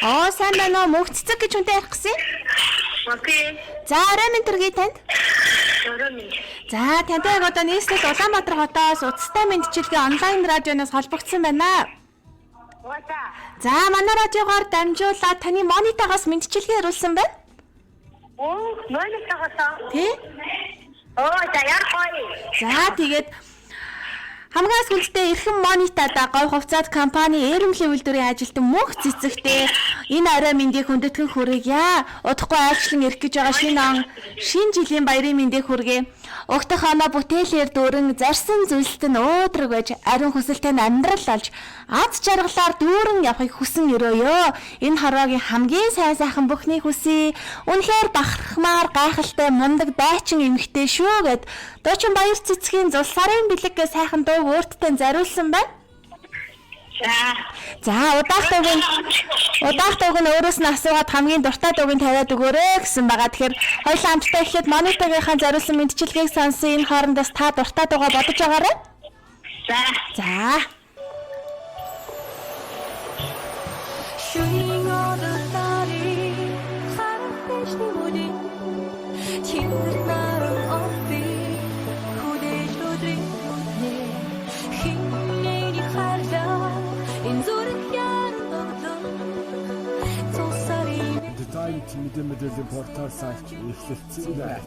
Оо сайн байна уу? Мөнх цэцэг гэж хүнтэй ярих гэсэн. Окей. За орой минь төргий танд. Орой минь. За тантай одоо нийслэл Улаанбаатар хотоос Уцтай мэдчилгээ онлайн радионоос холбогдсон байна. За манай радиогоор дамжуулаад таны монитагаас мэдчилгээ харуулсан байна. Оо, монитагаас. Тий? Оо, за яар гоё. За тэгээд хамгаас хүнтэй эрхэм монитада говь хувцас компани Эрэмлийн үйлдвэрийн ажилтан мөнх цэцэгтэй энэ орой мэндийг хүндэтгэн хүргье. Удахгүй айлчлан ирэх гэж байгаа шинэ он шинэ жилийн баярын мэндийг хүргэе. Угтах оноо бүтээлээр дүүрэн зарсан зүйлсэд нь өөдрөг байж ариун хүсэлтэй амьдрал олж аз жаргалаар дүүрэн явахыг хүсэн өрөөё. Энэ хорвоогийн хамгийн сайн сайхан бүхний хүсье. Үнэхээр бахархмаар гайхалтай мундаг дайчин эмэгтэй шүү гэд дуучин баяр цэцгийн зул сарын бэлэг сайхан дуу өөртөө зариулсан байна. За удаах дууг нь өөрөөс нь асуугаад хамгийн дуртай дууг нь тавиад өгөөрэй гэсэн байгаа. Тэгэхээр хоёулаа хамтдаа ихэд монитагийнхаа зариулсан мэдчилгээг сонсон. Энэ хоорондоос та дуртай дуугаа бодож байгаарай. За. Мэдээллийн портал сайт эхлэлцэн байна.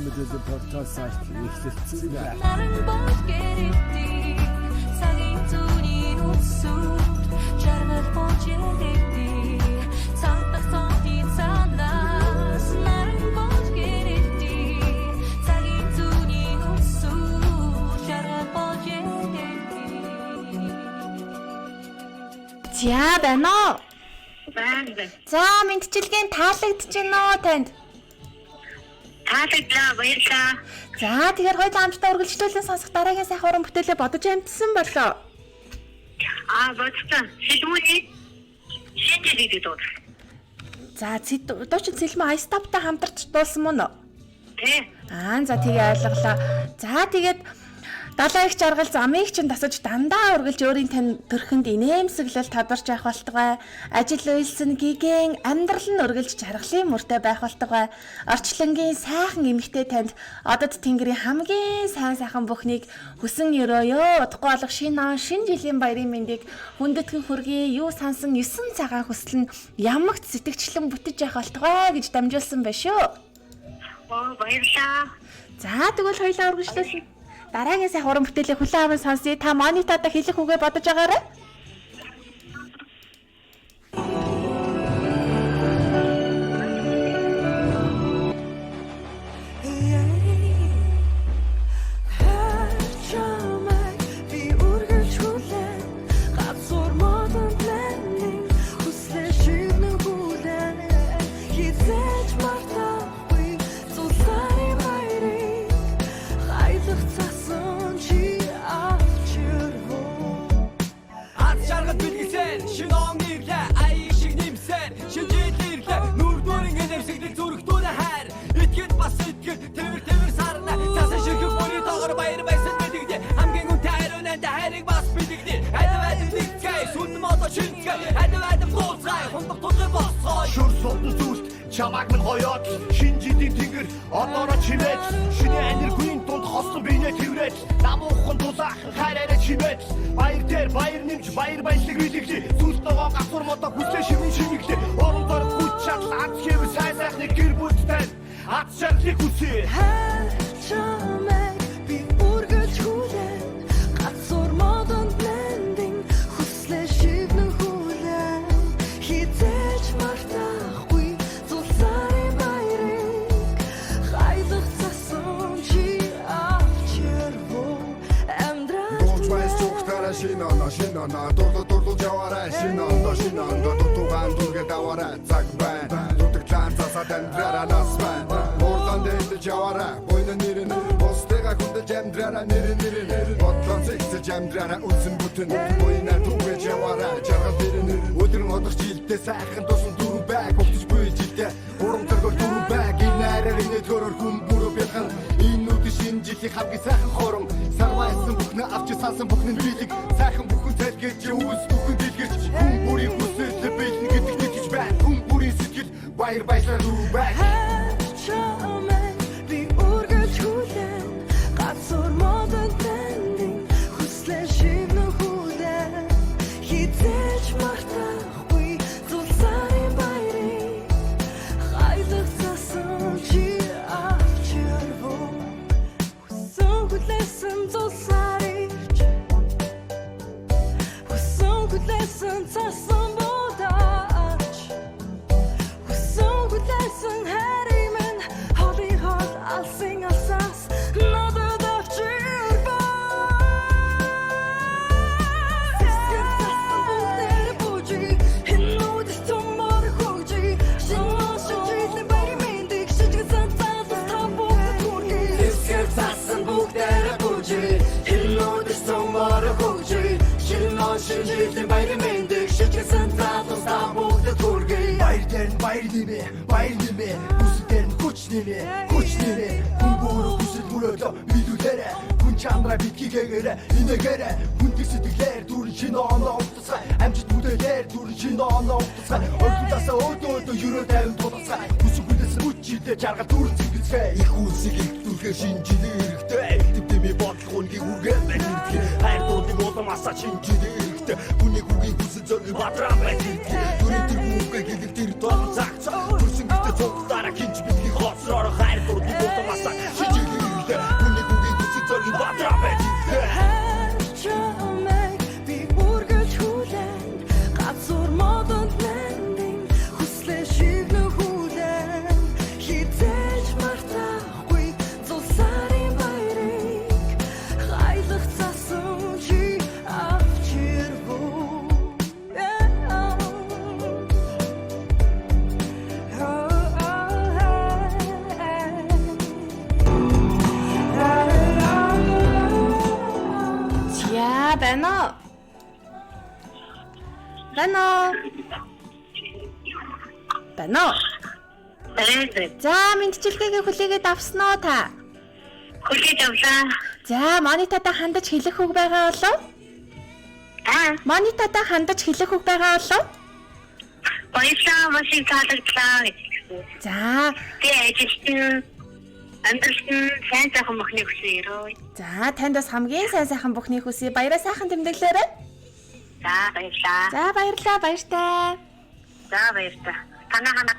мэдээллийн портал сайт эхлэлцэн байна. За байна уу? Байна. За мэдчилгээ таалагдж байна уу танд? Таалагдлаа, баярлалаа. За тэгэхээр хоёул амттай үргэлжлүүлэн сонсох дараагийн сайхан уран бүтээлээ бодож амтсан болоо. Бодсон. Сэлмүний шинжлэх дуу. За дуучин Сэлмэ Айстаптай хамтарч дуулсан мөн үү? Тий. За тэгээ ойлголоо. За тэгээд далайн их жаргал замыг чинь тасаж дандаа үргэлж өөрийн тань төрхөнд инээмсэглэл тодорч явах болтугай. Ажил үйлсэн гигэн амьдрал нь үргэлж жаргалын мөртэй байх болтугай. Орчлонгийн сайхан эмэгтэй танд одод тэнгэрийн хамгийн сайхан бүхнийг хүсэн өрөөё. Удахгүй болох шинэ он шинэ жилийн баярын мэндийг хүндэтгэн хүргэе. Юу сансан 9 цагаан хүсэл нь ямагт сэтгэгчлэн бүтэж явах болтугай гэж дамжуулсан байна шүү. Баярлалаа. За тэгвэл хоёулаа үргэлжлүүлсэн. Дараагийн сайхан уран бүтээлийг хүлээн аван сонсъё. Та монитодоо хэлэх үгээ бодож байгаарай. Чамаг минь гоёд шинэ жилийн тэнгэр одоороо чимээд шинэ энергийн дунд хослон бинэ тэрвэж намуухан дулаах хайраараа чимээд баяр дээр баяр нэмж баяр баялаг билэгдээ зүс ногоо гасур мото хүслээ шивэн шимэглээ орон дор хүч чадал аз хэв сайн сайхныг гэр бүлтэй аз шаргалыг хүсээ чамаг би үргэлж хүлээн гасур модон блендинг хүслээ шивэн хүлээн хизээж мартаа шинана дурлуулж яваарай шинана дутуугаан дүргээд аваарай цаг бай дутагтлаан цасаад амьдраарай нас бай урдан дээлж яваарай бойно нэрэн бостэйга хүндэж амьдраарай нэрэн бодлон зэгцэж амьдраарай үсэн бүтэн бойно түгэж яваарай жаргал нэрэн өдөр модох жилдээ сайхан тусан дөрөв бай гогтж буй жилдээ урам төргөл дөрөв бай гинээрээ нэгөрөр хүн бүрөө бяхан энэ үд шинэ жилийн хамгийн сайхан хорон сарвайсан бүхнээ авч сансан бүхний билэг сайхан бүхэн залгээж үс бүхэн дэлгэрч хүн бүрийн хүсэл бэлэн гэдэг нэгж бай хүн бүрийн сэтгэл баяр баясгалан дөрөв бай чамайг би үргэлж хүлээн гацуур модон блендинг хүслээ шивнэ хүлээн хизээж мартахгүй зулсарын баярыг хайзах засан чи авч ярвуу хүсэн хүлээсэн зулсарич хүсэн хүлээсэн цасан бодаач хүсэн хүлээсэн хайрыг минь холын хол алсын алсаас надад авч ярвуу сэтгэл цасан бүгдээр бужи хинүүд томор хожи шинэ жилийн баярын мэндийг шижгсэн цаас табуу түргий сэтгэл цасан бүгдээр бужи хинүүд томор хожи шинэ жилийн баярын мэндийг шижгсэн цаас табуу түргий баяр нэмэ бүсдэр хүч нэмэ хүн бүр хүсэл мөрөөдөө бидүүлээрэ хүн чамраа битгээгээрэ инээгээрэ хүндэг сэтгэлээр дүрэн шинэ оноо утасаа амжилт бүдэлээр дүрэн шинэ оноо утасаа ойлголтоосаа өөдөө юрөө тайван туласаа хүсэл хүлээсэн үчидээ жаргал дүрэн зэгцгээ их үсэг илтүүлэхээр шинэ жилийн хэрэгтэй дэвдэмий бодлого үнгийг үргэлж хэрэгтэй хайр дуудыг уламасаа шинэ жилийн хэрэгтэй хүний хүүгийн хүсэл зориг бадраа байдаг дүрэн тэр хүүгээ гэдэг тэр доо цагц бүрсэн гэдэг цогтараа кинч бидний хоцроор хайр дуудыг уламасаа шинэ жилийн хэрэгтэй хүний хүүгийн хүсэл зориг бадраа байдаг чамайг би үргэлж хүлээн гацуур модон блендинг хүслээ шивнэ хүлээн хизээж мартахгүй зулсарын баярыг хайзах засан чи авч ярвуу Байна уу? Байна уу? Баярлалаа. За, мэдчилгээгээ хүлээгээд авсан уу та? Хүлээж авлаа. За, Монитатай хандаж хэлэх үг байгаа болов? Монитатай хандаж хэлэх үг байгаа болов? Баярлалаа. Маш их таалагдлаа. За, Тэ ажилтан амьдралын сайн сайхан мөхний хүсээрөө. за танд бас хамгийн сайн сайхан бүхний хүсье. Баяраа сайхан тэмдэглээрэй. За баярлалаа. За, баярлалаа. Баяртай. За баярлалаа. Танаа